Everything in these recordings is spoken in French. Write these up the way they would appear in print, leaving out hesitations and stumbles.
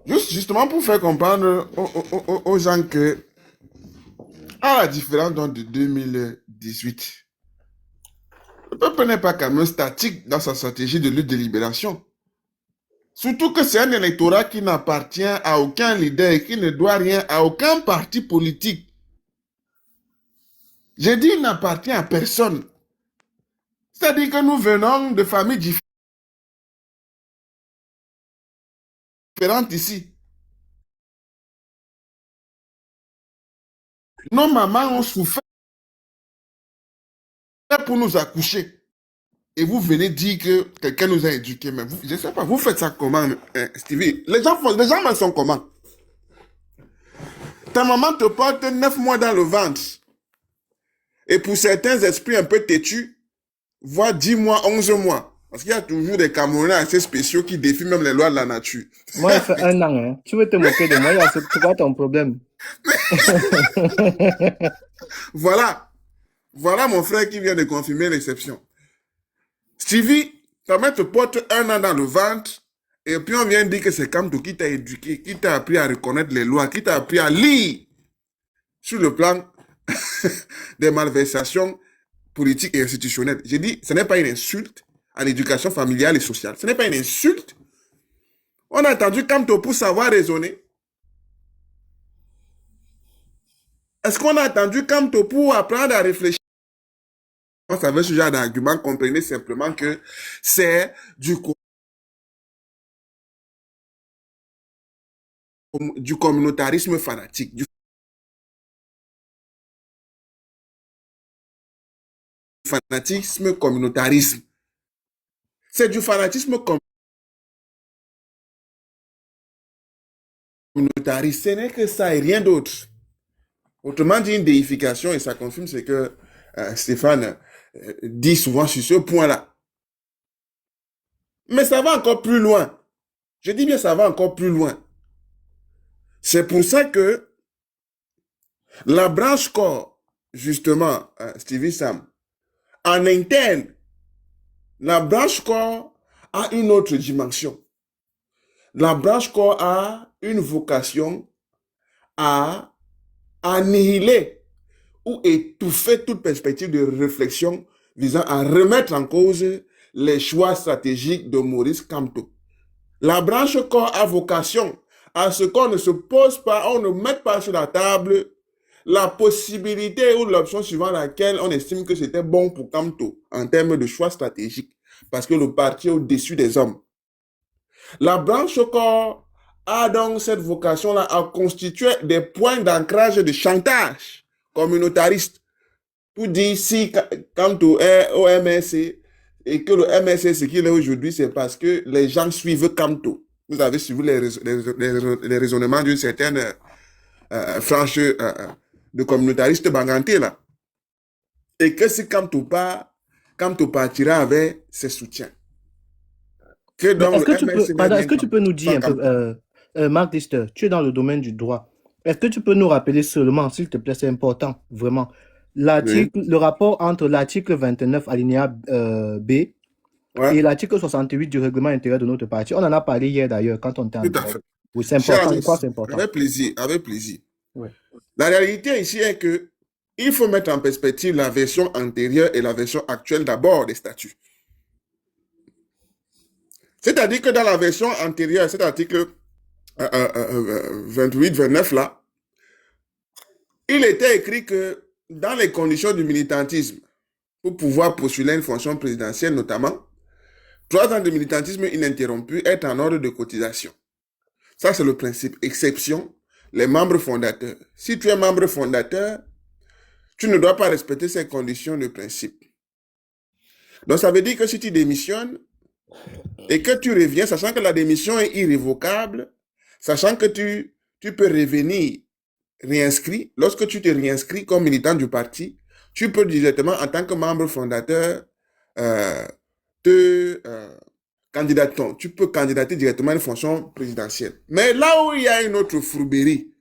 Justement pour faire comprendre aux gens que, à la différence donc, de 2018, le peuple n'est pas quand même statique dans sa stratégie de lutte de libération. Surtout que c'est un électorat qui n'appartient à aucun leader et qui ne doit rien à aucun parti politique. J'ai dit il n'appartient à personne. C'est-à-dire que nous venons de familles différentes ici. Nos mamans ont souffert pour nous accoucher. Et vous venez dire que quelqu'un nous a éduqués. Mais vous, je ne sais pas, vous faites ça comment, Stevie? Les gens sont comment? Ta maman te porte 9 mois dans le ventre. Et pour certains esprits un peu têtus, voire 10 mois, 11 mois. Parce qu'il y a toujours des Camerounais assez spéciaux qui défient même les lois de la nature. Moi, il fait 1 an. Hein. Tu veux te moquer de moi, c'est quoi ton problème? Voilà. Voilà mon frère qui vient de confirmer l'exception. Stevie, ta mère te porte 1 an dans le ventre. Et puis on vient dire que c'est Kamto qui t'a éduqué, qui t'a appris à reconnaître les lois, qui t'a appris à lire sur le plan des malversations politiques et institutionnelles. J'ai dit, ce n'est pas une insulte à l'éducation familiale et sociale. Ce n'est pas une insulte. On a entendu Kamto pour savoir raisonner. Est-ce qu'on a entendu Kamto pour apprendre à réfléchir? On savait ce genre d'argument, comprenez simplement que c'est du communautarisme fanatique, du fanatisme communautarisme. C'est du fanatisme communautariste. Ce n'est que ça et rien d'autre. Autrement dit, une déification, et ça confirme ce que Stéphane dit souvent sur ce point-là. Mais ça va encore plus loin. Je dis bien ça va encore plus loin. C'est pour ça que la branche corps, justement, Stevie Sam, en interne, la branche corps a une autre dimension. La branche corps a une vocation à annihiler ou étouffer toute perspective de réflexion visant à remettre en cause les choix stratégiques de Maurice Kamto. La branche corps a vocation à ce qu'on ne se pose pas, on ne mette pas sur la table la possibilité ou l'option suivant laquelle on estime que c'était bon pour Kamto en termes de choix stratégiques, parce que le parti est au-dessus des hommes. La branche corps a donc cette vocation-là à constituer des points d'ancrage de chantage communautariste pour dire si Kamto est au MSC et que le MSC, ce qu'il est aujourd'hui, c'est parce que les gens suivent Kamto. Vous avez suivi les raisonnements d'une certaine frange de communautariste banganté là. Et que si Kamto part, Kamto partira avec ses soutiens. Que Mais donc est-ce que tu peux nous dire un peu, Marc Lister, tu es dans le domaine du droit. Est-ce que tu peux nous rappeler seulement, s'il te plaît, c'est important, vraiment, Oui. le rapport entre l'article 29 alinéa B et l'article 68 du règlement intérieur de notre parti? On en a parlé hier d'ailleurs quand on était en Tout à fait. Oui, c'est important. Je crois que c'est important. Avec plaisir, avec plaisir. Ouais. La réalité ici est que il faut mettre en perspective la version antérieure et la version actuelle d'abord des statuts. C'est-à-dire que dans la version antérieure, cet article 28-29 là, il était écrit que dans les conditions du militantisme, pour pouvoir postuler une fonction présidentielle notamment, 3 ans de militantisme ininterrompu est en ordre de cotisation. Ça, c'est le principe. Exception, les membres fondateurs. Si tu es membre fondateur, tu ne dois pas respecter ces conditions de principe. Donc, ça veut dire que si tu démissionnes et que tu reviens, sachant que la démission est irrévocable, sachant que tu peux revenir réinscrit, lorsque tu te réinscris comme militant du parti, tu peux directement, en tant que membre fondateur, tu peux candidater directement à une fonction présidentielle. Mais là où il y a une autre fourberie,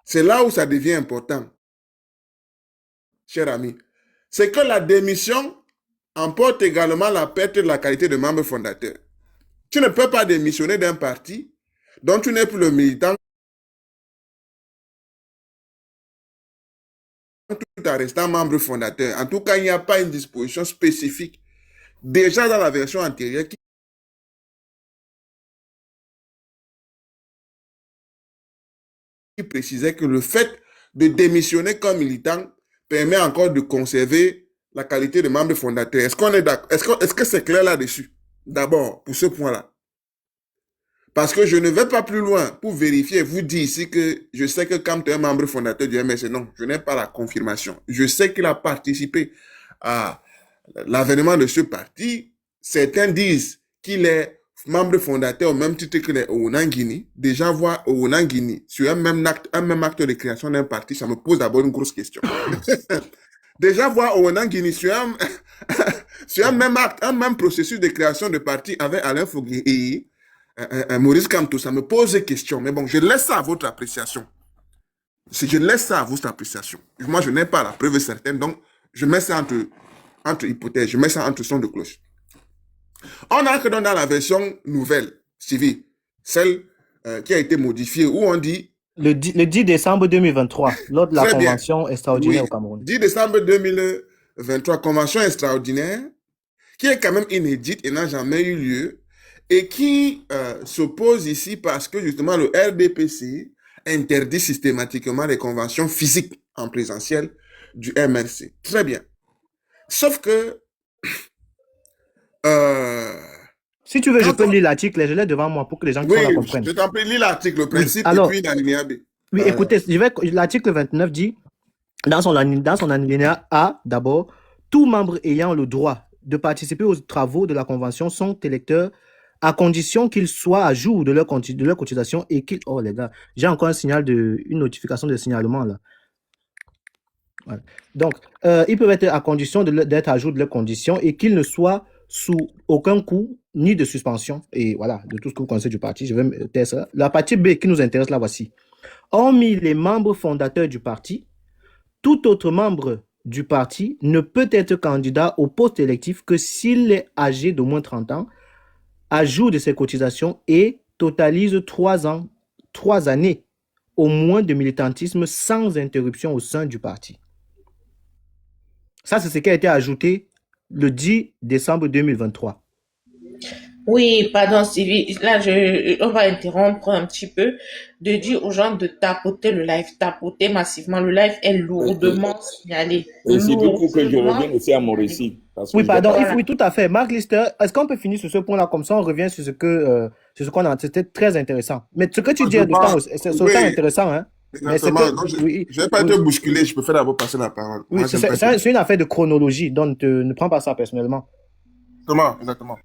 c'est là où ça devient important, cher ami. C'est que la démission emporte également la perte de la qualité de membre fondateur. Tu ne peux pas démissionner d'un parti dont tu n'es plus le militant tout en restant membre fondateur. En tout cas, il n'y a pas une disposition spécifique déjà dans la version antérieure qui précisait que le fait de démissionner comme militant permet encore de conserver la qualité de membre fondateur. Est-ce qu'on est d'accord? Est-ce que c'est clair là-dessus? D'abord, pour ce point-là. Parce que je ne vais pas plus loin pour vérifier, vous dire ici que je sais que quand tu es un membre fondateur du MSC, non, je n'ai pas la confirmation. Je sais qu'il a participé à l'avènement de ce parti. Certains disent qu'il est membre fondateur au même titre que les Ounanguini. Déjà voir Ounanguini sur un même acte de création d'un parti, ça me pose d'abord une grosse question. Déjà voir Ounanguini sur un même acte, un même processus de création de parti avec Alain Fogué et Maurice Kamto, ça me pose des questions. Mais bon, je laisse ça à votre appréciation. Je laisse ça à votre appréciation. Moi, je n'ai pas la preuve certaine, donc je mets ça entre hypothèses, je mets ça entre sons de cloche. On entre donc dans la version nouvelle, civile, celle qui a été modifiée, où on dit... Le 10 décembre 2023, lors de la convention extraordinaire au Cameroun. 10 décembre 2023, convention extraordinaire, qui est quand même inédite et n'a jamais eu lieu, et qui s'oppose ici parce que justement le RDPC interdit systématiquement les conventions physiques en présentiel du MRC. Très bien. Sauf que... si tu veux, je peux lire l'article, je l'ai devant moi pour que les gens la comprennent. Oui, je t'en prie, lis l'article, le principe, alors, et puis l'alinéa B. Oui, écoutez, l'article 29 dit, dans son alinéa A, d'abord, tout membre ayant le droit de participer aux travaux de la Convention sont électeurs à condition qu'ils soient à jour de leur cotisation et qu'ils... Oh les gars, j'ai encore une notification de signalement là. Voilà. Donc, ils peuvent être à condition d'être à jour de leurs conditions et qu'ils ne soient sous aucun coup ni de suspension. Et voilà, de tout ce que vous connaissez du parti, je vais me taire ça. La partie B qui nous intéresse là, voici. Hormis les membres fondateurs du parti, tout autre membre du parti ne peut être candidat au poste électif que s'il est âgé d'au moins 30 ans, à jour de ses cotisations et totalise 3 années au moins de militantisme sans interruption au sein du parti. Ça, c'est ce qui a été ajouté le 10 décembre 2023. Oui, pardon Sylvie, là on va interrompre un petit peu de dire aux gens de tapoter le live, tapoter massivement. Le live est lourdement signalé. Et c'est pour que je revienne aussi à mon récit. Oui, pardon, oui, tout à fait. Marc Lister, est-ce qu'on peut finir sur ce point-là, comme ça on revient sur ce qu'on a. C'était très intéressant. Mais ce que tu dis, c'est autant intéressant, hein. Exactement. Je ne vais pas te bousculer, je peux faire d'abord passer la parole. Oui, c'est une affaire de chronologie, donc ne prends pas ça personnellement. Exactement.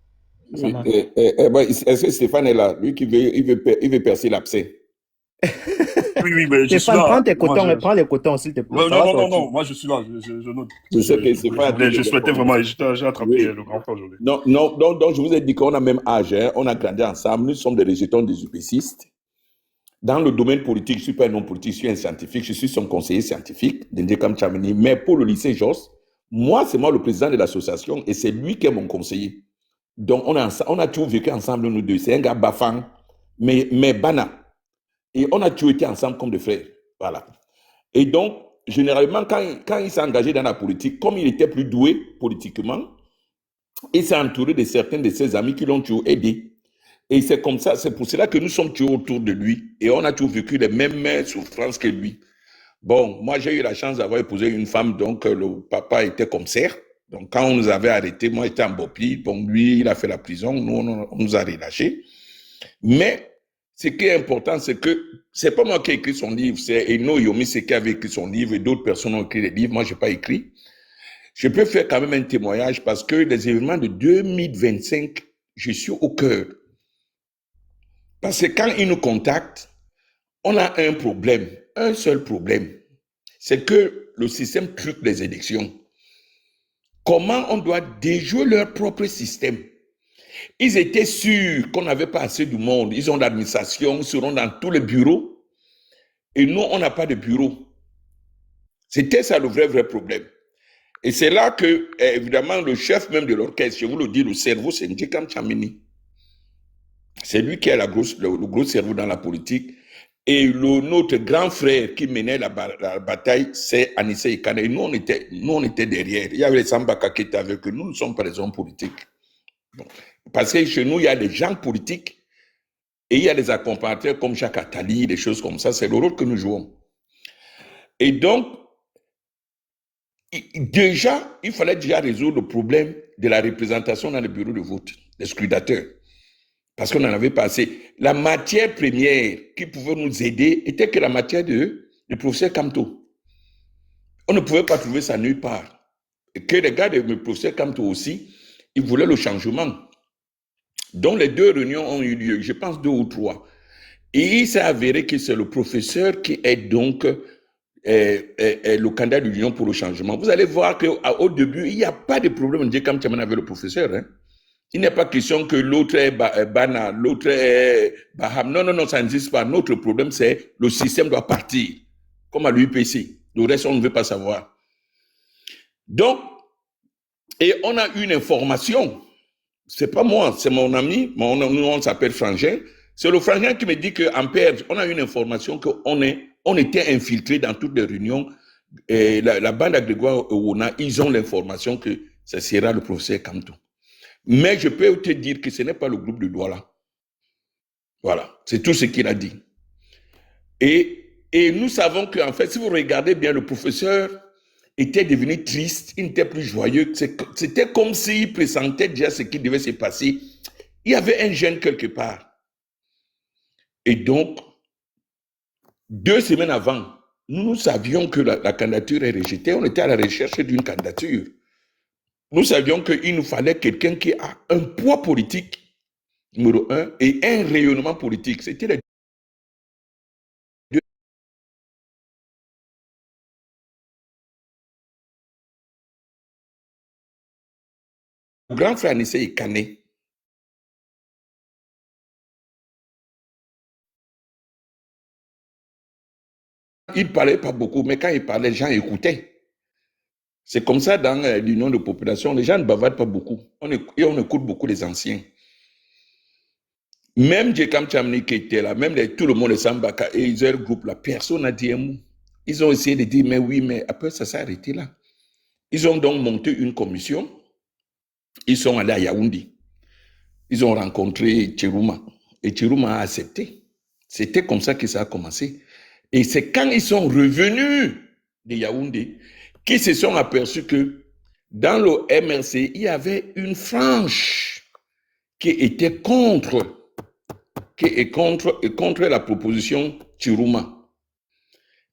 Oui, est-ce que Stéphane est là? Lui qui veut percer l'abcès. Oui, mais je suis là. Prends tes cotons, prends les cotons, s'il te plaît. Non, moi je suis là, je note. Je sais que Stéphane... Je souhaitais vraiment, j'ai attrapé le grand frère aujourd'hui. Non, donc je vous ai dit qu'on a même âge, hein, on a grandi ensemble, nous sommes des rejetons des UPCistes. Dans le domaine politique, je ne suis pas un homme politique, je suis un scientifique, je suis son conseiller scientifique, Ndekam Tchamini, mais pour le lycée Jos, moi, c'est moi le président de l'association et c'est lui qui est mon conseiller. Donc, on a toujours vécu ensemble, nous deux. C'est un gars bafang, mais bana. Et on a toujours été ensemble comme des frères. Voilà. Et donc, généralement, quand il s'est engagé dans la politique, comme il était plus doué politiquement, il s'est entouré de certains de ses amis qui l'ont toujours aidé. Et c'est comme ça, c'est pour cela que nous sommes toujours autour de lui. Et on a toujours vécu les mêmes souffrances que lui. Bon, moi, j'ai eu la chance d'avoir épousé une femme, donc le papa était commissaire. Donc, quand on nous avait arrêtés, moi, j'étais en Bopi. Bon, lui, il a fait la prison. Nous, on nous a relâchés. Mais, ce qui est important, c'est que c'est pas moi qui ai écrit son livre, c'est Eno Yomi qui avait écrit son livre et d'autres personnes ont écrit les livres. Moi, j'ai pas écrit. Je peux faire quand même un témoignage parce que les événements de 2025, je suis au cœur. Parce que quand ils nous contactent, on a un problème, un seul problème. C'est que le système truque les élections. Comment on doit déjouer leur propre système? Ils étaient sûrs qu'on n'avait pas assez de monde. Ils ont l'administration, ils seront dans tous les bureaux. Et nous, on n'a pas de bureau. C'était ça le vrai problème. Et c'est là que, évidemment, le chef même de l'orchestre, je vous le dis, le cerveau, c'est Ndjekam Tchamini. C'est lui qui a le gros cerveau dans la politique. Et notre grand frère qui menait la bataille, c'est Anissé Ikane. Et nous, on était derrière. Il y avait les Sambaka qui étaient avec eux. Nous ne sommes pas des hommes politiques. Bon. Parce que chez nous, il y a des gens politiques et il y a des accompagnateurs comme Jacques Attali, des choses comme ça. C'est le rôle que nous jouons. Et donc, déjà, il fallait déjà résoudre le problème de la représentation dans les bureaux de vote, des scrutateurs. Parce qu'on en avait pas assez. La matière première qui pouvait nous aider était que la matière du professeur Kamto. On ne pouvait pas trouver ça nulle part. Et que les gars du professeur Kamto aussi, ils voulaient le changement. Donc les 2 réunions ont eu lieu, je pense 2 ou 3. Et il s'est avéré que c'est le professeur qui est donc le candidat de l'Union pour le changement. Vous allez voir qu'au début, il n'y a pas de problème comme Tchaman avec le professeur. Hein. Il n'est pas question que l'autre est Bana, l'autre est Baham. Non, non, non, ça n'existe pas. Notre problème, c'est le système doit partir, comme à l'UPC. Le reste, on ne veut pas savoir. Donc, et on a une information. C'est pas moi, c'est mon ami. On s'appelle Frangin. C'est le Frangin qui me dit qu'en Perse, on a une information qu'on était infiltré dans toutes les réunions. Et la bande à Grégoire Owona, ils ont l'information que ce sera le professeur Kamto. Mais je peux te dire que ce n'est pas le groupe de Douala. Voilà, c'est tout ce qu'il a dit. Et nous savons qu'en fait, si vous regardez bien, le professeur était devenu triste, il n'était plus joyeux. C'était comme s'il pressentait déjà ce qui devait se passer. Il y avait un gêne quelque part. Et donc, 2 semaines avant, nous savions que la candidature est rejetée. On était à la recherche d'une candidature. Nous savions qu'il nous fallait quelqu'un qui a un poids politique, numéro 1, et un rayonnement politique. C'était les deux. Le grand frère Nissé Ikane, il ne parlait pas beaucoup, mais quand il parlait, les gens écoutaient. C'est comme ça dans l'union de population, les gens ne bavardent pas beaucoup. On écoute beaucoup les anciens. Même Djekam Tchamni qui était là, même tout le monde de Sambaka et leur groupe là, personne n'a dit un mot. Ils ont essayé de dire, mais oui, mais après ça s'est arrêté là. Ils ont donc monté une commission. Ils sont allés à Yaoundé. Ils ont rencontré Chiruma. Et Chiruma a accepté. C'était comme ça que ça a commencé. Et c'est quand ils sont revenus de Yaoundé qu'ils se sont aperçus que dans le MRC, il y avait une frange qui était contre la proposition Chiruma.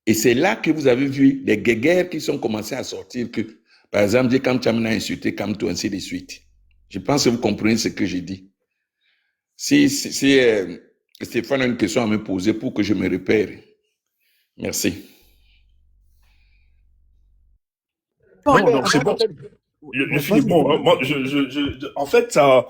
Et c'est là que vous avez vu les guéguerres qui sont commencés à sortir que, par exemple, Djekam Tchamina a insulté Kamto, ainsi de suite. Je pense que vous comprenez ce que j'ai dit. Si Stéphane a une question à me poser pour que je me repère. Merci. Non, donc c'est bon. Je finis. Bon, hein, moi, en fait, ça,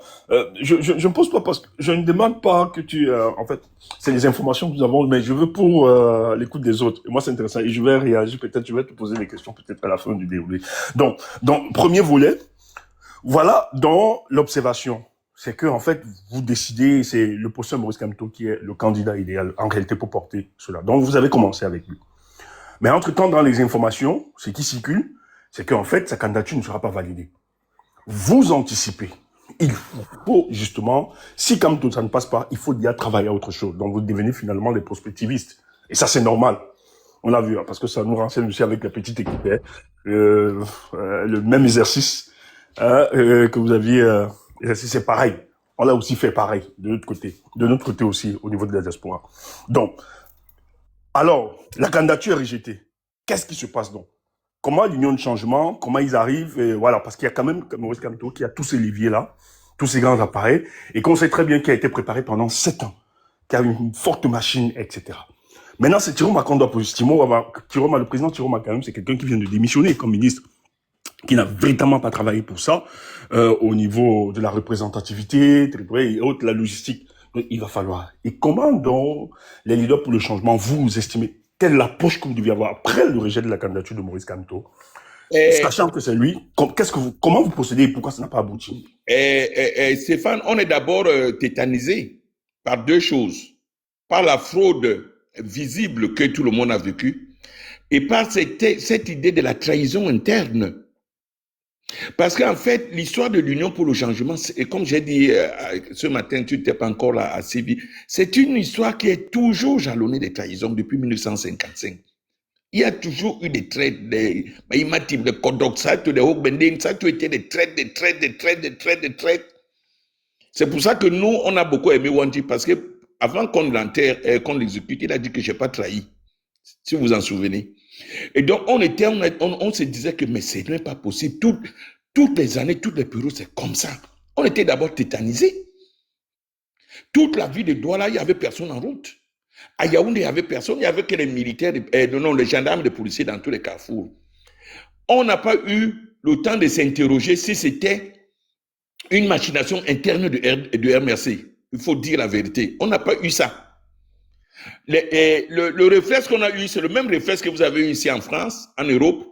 je ne pose pas parce que je ne demande pas que tu, en fait, c'est les informations que nous avons, mais je veux pour l'écoute des autres. Et moi, c'est intéressant et je vais réagir peut-être, je vais te poser des questions peut-être à la fin du déroulé. Donc, premier volet, voilà, dans l'observation, c'est que en fait, vous décidez, c'est le professeur Maurice Kamto qui est le candidat idéal en réalité pour porter cela. Donc, vous avez commencé avec lui. Mais entre-temps, dans les informations, ce qui circule, c'est qu'en fait, sa candidature ne sera pas validée. Vous anticipez. Il faut justement, si Kamto ça ne passe pas, il faut déjà travailler à autre chose. Donc vous devenez finalement des prospectivistes. Et ça, c'est normal. On l'a vu, hein, parce que ça nous renseigne aussi avec la petite équipe. Le même exercice que vous aviez, c'est pareil. On l'a aussi fait pareil de notre côté. De notre côté aussi, au niveau de la diaspora. Donc, alors, la candidature est rejetée. Qu'est-ce qui se passe donc? Comment l'union de changement, comment ils arrivent, et voilà, parce qu'il y a quand même Maurice Kamto qui a tous ces leviers-là, tous ces grands appareils, et qu'on sait très bien qu'il a été préparé pendant 7 ans, qu'il a une forte machine, etc. Maintenant, c'est Chiroma qu'on doit poser. Le président Chiroma, quand même, c'est quelqu'un qui vient de démissionner comme ministre, qui n'a véritablement pas travaillé pour ça, au niveau de la représentativité, et autres, la logistique. Donc, il va falloir. Et comment, donc, les leaders pour le changement, vous estimez quelle est l'approche que vous deviez avoir après le rejet de la candidature de Maurice Kamto? Et, Sachant que c'est lui, comment vous procédez et pourquoi ça n'a pas abouti? Stéphane, on est d'abord tétanisé par deux choses. Par la fraude visible que tout le monde a vécue et par cette idée de la trahison interne. Parce qu'en fait, l'histoire de l'Union pour le changement, et comme j'ai dit ce matin, tu n'étais pas encore là à Séville, c'est une histoire qui est toujours jalonnée de trahisons depuis 1955. Il y a toujours eu des traites, des Maïmatib, des Kodok, ça a été des Hogbending, ça a été des traites. C'est pour ça que nous, on a beaucoup aimé Wanji, parce que avant qu'on l'enterre, qu'on l'exécute, il a dit que je n'ai pas trahi, si vous vous en souvenez. Et donc, on se disait que mais ce n'est pas possible. Toutes les années, toutes les périodes, c'est comme ça. On était d'abord tétanisés. Toute la vie de Douala, il n'y avait personne en route. À Yaoundé, il n'y avait personne. Il n'y avait que les militaires, les gendarmes, les policiers dans tous les carrefours. On n'a pas eu le temps de s'interroger si c'était une machination interne de RMRC. Il faut dire la vérité. On n'a pas eu ça. Le réflexe qu'on a eu, c'est le même réflexe que vous avez eu ici en France, en Europe.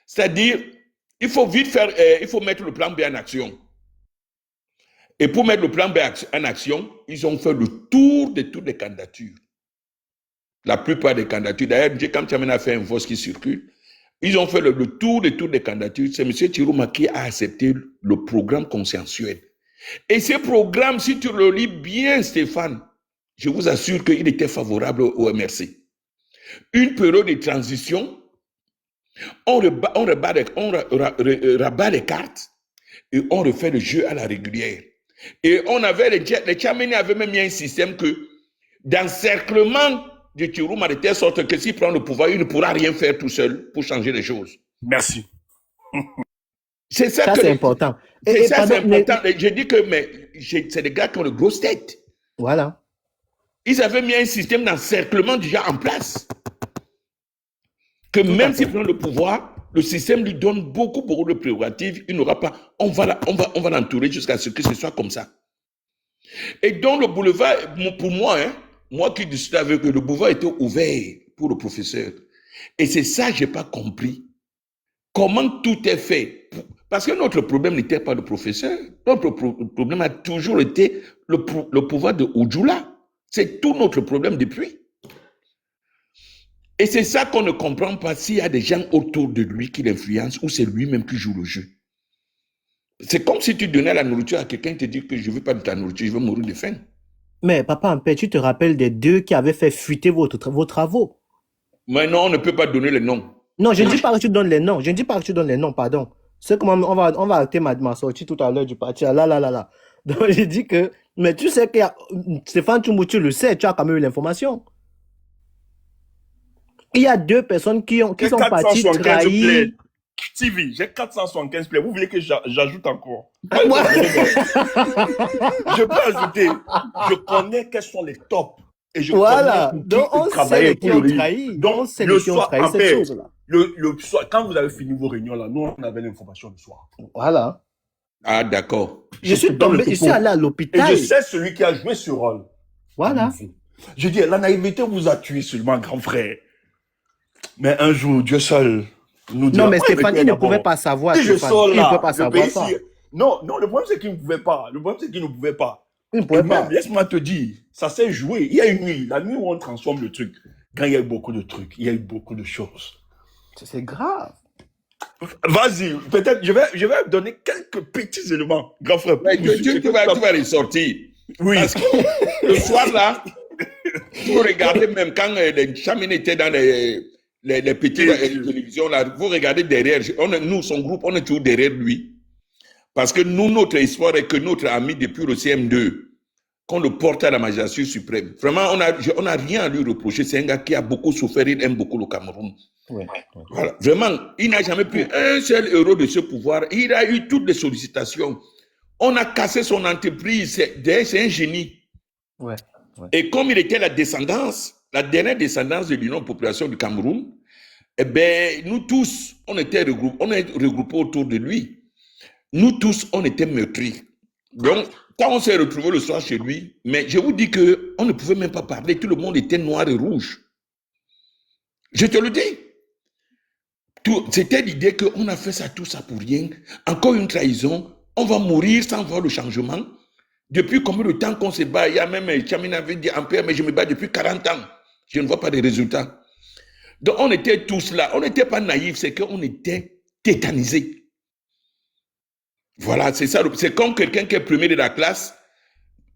C'est-à-dire, il faut vite faire, il faut mettre le plan B en action. Et pour mettre le plan B en action, ils ont fait le tour de toutes les candidatures. La plupart des candidatures. D'ailleurs, quand Tchamena a fait un vote qui circule, ils ont fait le tour de toutes les candidatures. C'est M. Tirouma qui a accepté le programme consensuel. Et ce programme, si tu le lis bien, Stéphane, je vous assure qu'il était favorable au MRC. Une période de transition, on rabat les cartes et on refait le jeu à la régulière. Et on avait, les Tchameni avaient même mis un système que d'encerclement de Tirouma de telle sorte que s'il prend le pouvoir, il ne pourra rien faire tout seul pour changer les choses. Merci. C'est ça, c'est important. C'est important. Je dis que c'est des gars qui ont de grosses têtes. Voilà. Ils avaient mis un système d'encerclement déjà en place. Que même s'il prend le pouvoir, le système lui donne beaucoup de prérogatives. Il n'aura pas. On va l'entourer jusqu'à ce que ce soit comme ça. Et donc le boulevard, pour moi, moi qui discute avec eux, le boulevard était ouvert pour le professeur. Et c'est ça que je n'ai pas compris. Comment tout est fait? Parce que notre problème n'était pas le professeur. Notre problème a toujours été le pouvoir de Oudjoula. C'est tout notre problème depuis. Et c'est ça qu'on ne comprend pas s'il y a des gens autour de lui qui l'influencent ou c'est lui-même qui joue le jeu. C'est comme si tu donnais la nourriture à quelqu'un et te dit que je ne veux pas de ta nourriture, je veux mourir de faim. Mais papa, en fait, tu te rappelles des deux qui avaient fait fuiter vos travaux? Mais non, on ne peut pas donner les noms. Non, je ne dis pas que tu donnes les noms. Je ne dis pas que tu donnes les noms, pardon. C'est comment on va arrêter ma sortie tout à l'heure du parti. Là. Donc, j'ai dit que, mais tu sais que Stéphane Tchoumou, tu le sais, tu as quand même eu l'information. Il y a deux personnes qui sont parties trahir. TV, j'ai 475 plays. Vous voulez que j'ajoute encore? Je peux ajouter. Je connais quels sont les tops. Et je voilà. Donc, on sait qui ont trahi. Donc, on sait qui ont trahi cette chose-là. Le soir, quand vous avez fini vos réunions là, nous, on avait l'information le soir. Voilà. Ah, d'accord. Je suis allé à l'hôpital. Et je sais celui qui a joué ce rôle. Voilà. Je dis, la naïveté vous a tué seulement, grand frère. Mais un jour, Dieu seul nous dira. Non, mais Stéphane, il ne pouvait pas savoir. Si je sors là, il ne pouvait pas savoir ça. Non, le problème, c'est qu'il ne pouvait pas. Le problème, c'est qu'il ne pouvait pas. Il ne pouvait pas. Laisse-moi te dire, ça s'est joué. Il y a une nuit, la nuit où on transforme le truc. Quand il y a eu beaucoup de trucs, il y a eu beaucoup de choses. C'est grave. Vas-y, peut-être, je vais donner quelques petits éléments, grand frère. Mais tu vas ressortir. Oui. Parce que le soir là, vous regardez même quand les Chamini étaient dans les petites télévisions là, vous regardez derrière, nous, son groupe, on est toujours derrière lui. Parce que nous, notre espoir est que notre ami depuis le CM2, qu'on le porte à la magistrature suprême. Vraiment, on n'a rien à lui reprocher. C'est un gars qui a beaucoup souffert, il aime beaucoup le Cameroun. Ouais. Voilà. Vraiment, il n'a jamais pris un seul euro de ce pouvoir. Il a eu toutes les sollicitations. On a cassé son entreprise. C'est un génie. Ouais. Et comme il était la dernière descendance de l'Union Population du Cameroun, eh ben, nous tous, on est regroupés autour de lui. Nous tous, on était meurtris. Donc, quand on s'est retrouvés le soir chez lui, mais je vous dis qu'on ne pouvait même pas parler. Tout le monde était noir et rouge. Je te le dis. C'était l'idée qu'on a fait ça, tout ça pour rien. Encore une trahison. On va mourir sans voir le changement. Depuis combien de temps qu'on se bat? Il y a même Chamine avait dit Ampère, mais je me bats depuis 40 ans. Je ne vois pas de résultats. Donc on était tous là. On n'était pas naïfs, c'est qu'on était tétanisés. Voilà, c'est ça. C'est comme quelqu'un qui est premier de la classe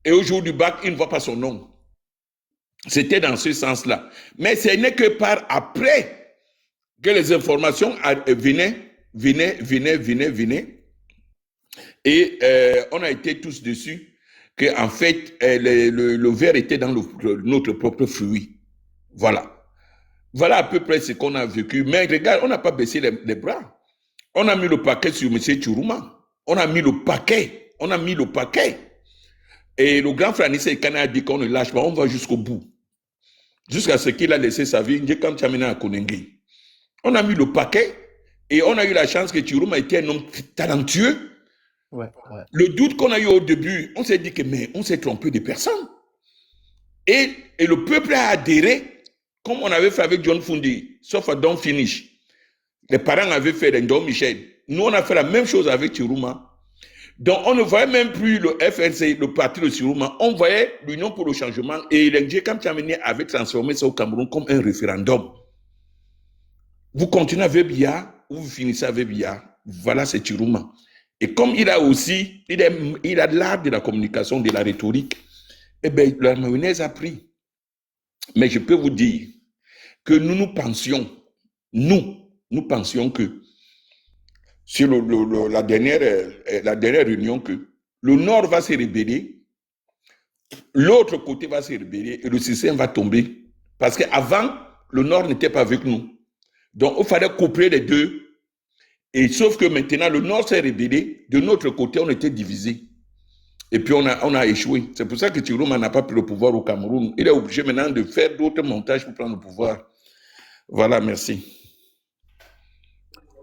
et au jour du bac, il ne voit pas son nom. C'était dans ce sens-là. Mais ce n'est que par après que les informations venaient. Et on a été tous dessus qu'en fait, le verre était dans notre propre fruit. Voilà. Voilà à peu près ce qu'on a vécu. Mais regarde, on n'a pas baissé les bras. On a mis le paquet sur M. Tchourouma. On a mis le paquet. Et le grand frère Nissa Ekane a dit qu'on ne lâche pas, on va jusqu'au bout. Jusqu'à ce qu'il a laissé sa vie, comme Tchamina à Konengi. On a mis le paquet et on a eu la chance que Tchourouma était un homme talentueux. Ouais. Le doute qu'on a eu au début, on s'est dit que mais on s'est trompé de personne. Et le peuple a adhéré, comme on avait fait avec John Fundi, sauf à Don Finish. Les parents avaient fait Don Michel. Nous, on a fait la même chose avec Tchourouma. Donc, on ne voyait même plus le FNC, le parti de Tchourouma. On voyait l'Union pour le changement et l'NG Kamtchameni avait transformé ça au Cameroun comme un référendum. Vous continuez avec Biya ou vous finissez avec Biya. Voilà, c'est Tchourouma. Et comme il a aussi, il a l'art de la communication, de la rhétorique, eh bien, la mayonnaise a pris. Mais je peux vous dire que nous pensions que sur la dernière réunion, que le Nord va se rébeller, l'autre côté va se rébeller et le système va tomber. Parce qu'avant, le Nord n'était pas avec nous. Donc, il fallait coupler les deux. Et sauf que maintenant, le Nord s'est rébellé. De notre côté, on était divisés. Et puis, on a échoué. C'est pour ça que Tchourouma n'a pas pris le pouvoir au Cameroun. Il est obligé maintenant de faire d'autres montages pour prendre le pouvoir. Voilà, merci.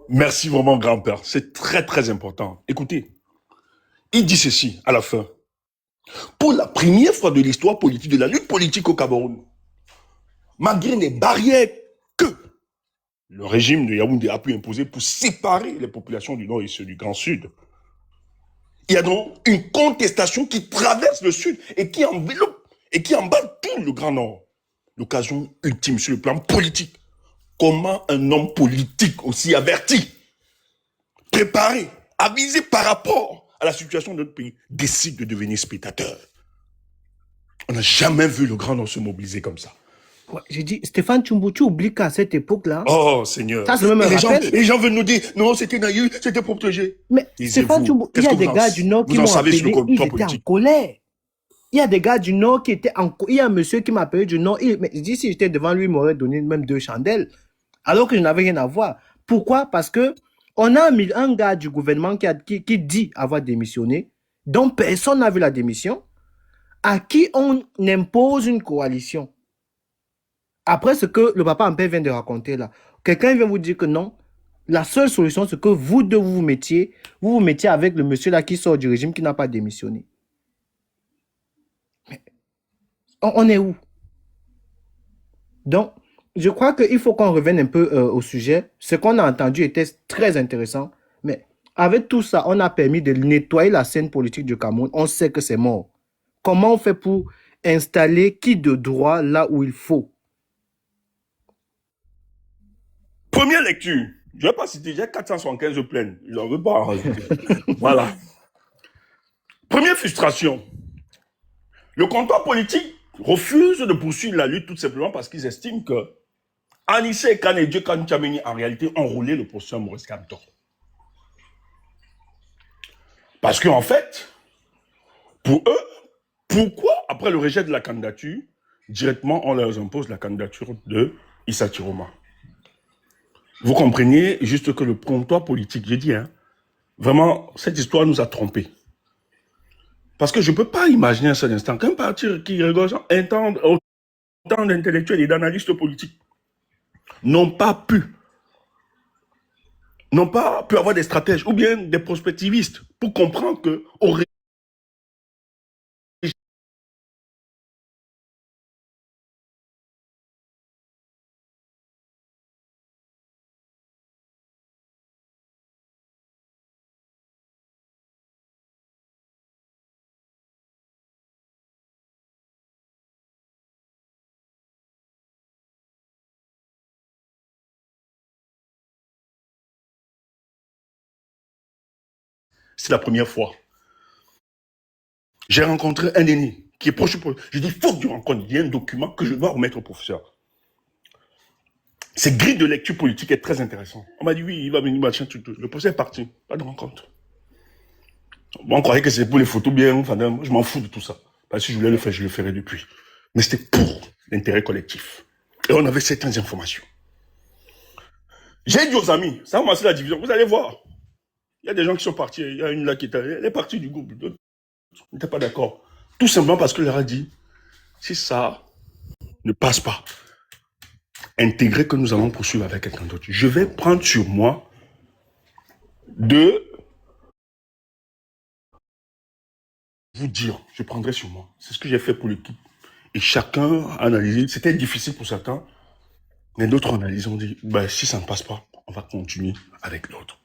Merci vraiment, grand-père. C'est très, très important. Écoutez, il dit ceci à la fin. Pour la première fois de l'histoire politique, de la lutte politique au Cameroun, malgré les barrières que le régime de Yaoundé a pu imposer pour séparer les populations du Nord et ceux du Grand Sud, il y a donc une contestation qui traverse le Sud et qui enveloppe et qui emballe tout le Grand Nord. L'occasion ultime sur le plan politique. Comment un homme politique aussi averti, préparé, avisé par rapport à la situation de notre pays, décide de devenir spectateur? On n'a jamais vu le Grand Nord se mobiliser comme ça. Ouais, j'ai dit, Stéphane Tchoumbou, tu oublies qu'à cette époque-là, Oh Seigneur, ça, c'est même un rappel. les gens veulent nous dire, non, c'était naïf, c'était pour protéger. Mais Taisez-vous. Stéphane Tchoumbou, il y a des gars du Nord qui m'ont appelé, ils étaient en colère. Il y a des gars du Nord qui étaient en colère. Il y a un monsieur qui m'a appelé du Nord. Mais je dis, si j'étais devant lui, il m'aurait donné même 2 chandelles. Alors que je n'avais rien à voir. Pourquoi? Parce que on a mis un gars du gouvernement qui dit avoir démissionné, dont personne n'a vu la démission, à qui on impose une coalition. Après ce que le papa Ampère vient de raconter là, quelqu'un vient vous dire que non, la seule solution, c'est que vous deux vous mettiez avec le monsieur là qui sort du régime, qui n'a pas démissionné. Mais on est où? Donc, je crois qu'il faut qu'on revienne un peu au sujet. Ce qu'on a entendu était très intéressant. Mais avec tout ça, on a permis de nettoyer la scène politique du Cameroun. On sait que c'est mort. Comment on fait pour installer qui de droit là où il faut? Première lecture. Je ne vais pas citer, j'ai 475 plaintes. Je n'en veux pas en rajouter. Voilà. Première frustration. Le comptoir politique refuse de poursuivre la lutte tout simplement parce qu'ils estiment que Anissé Ekane et Dieu Kamtchameni, en réalité, ont roulé le professeur Maurice Kamto. Parce qu'en fait, pour eux, pourquoi, après le rejet de la candidature, directement, on leur impose la candidature de Issa Tchiroma? Vous comprenez juste que le comptoir politique, j'ai dit, hein, vraiment, cette histoire nous a trompés. Parce que je ne peux pas imaginer un seul instant qu'un parti qui regorge autant d'intellectuels et d'analystes politiques n'ont pas pu avoir des stratèges ou bien des prospectivistes pour comprendre qu'au C'est la première fois. J'ai rencontré un aîné qui est proche du professeur. J'ai dit, il faut que tu rencontres. Il y a un document que je dois remettre au professeur. Cette grille de lecture politique est très intéressante. On m'a dit, oui, il va venir, machin, tout. Le professeur est parti. Pas de rencontre. Bon, on croyait que c'est pour les photos bien. Enfin, moi, je m'en fous de tout ça. Parce que si je voulais le faire, je le ferais depuis. Mais c'était pour l'intérêt collectif. Et on avait certaines informations. J'ai dit aux amis, ça a commencé la division. Vous allez voir. Il y a des gens qui sont partis. Il y a une là qui elle est partie du groupe. D'autres n'étaient pas d'accord. Tout simplement parce que leur a dit, si ça ne passe pas, intégrez que nous allons poursuivre avec quelqu'un d'autre. Je vais prendre sur moi de vous dire, je prendrai sur moi. C'est ce que j'ai fait pour l'équipe. Et chacun a analysé. C'était difficile pour certains, mais d'autres analysent, on dit, si ça ne passe pas, on va continuer avec l'autre.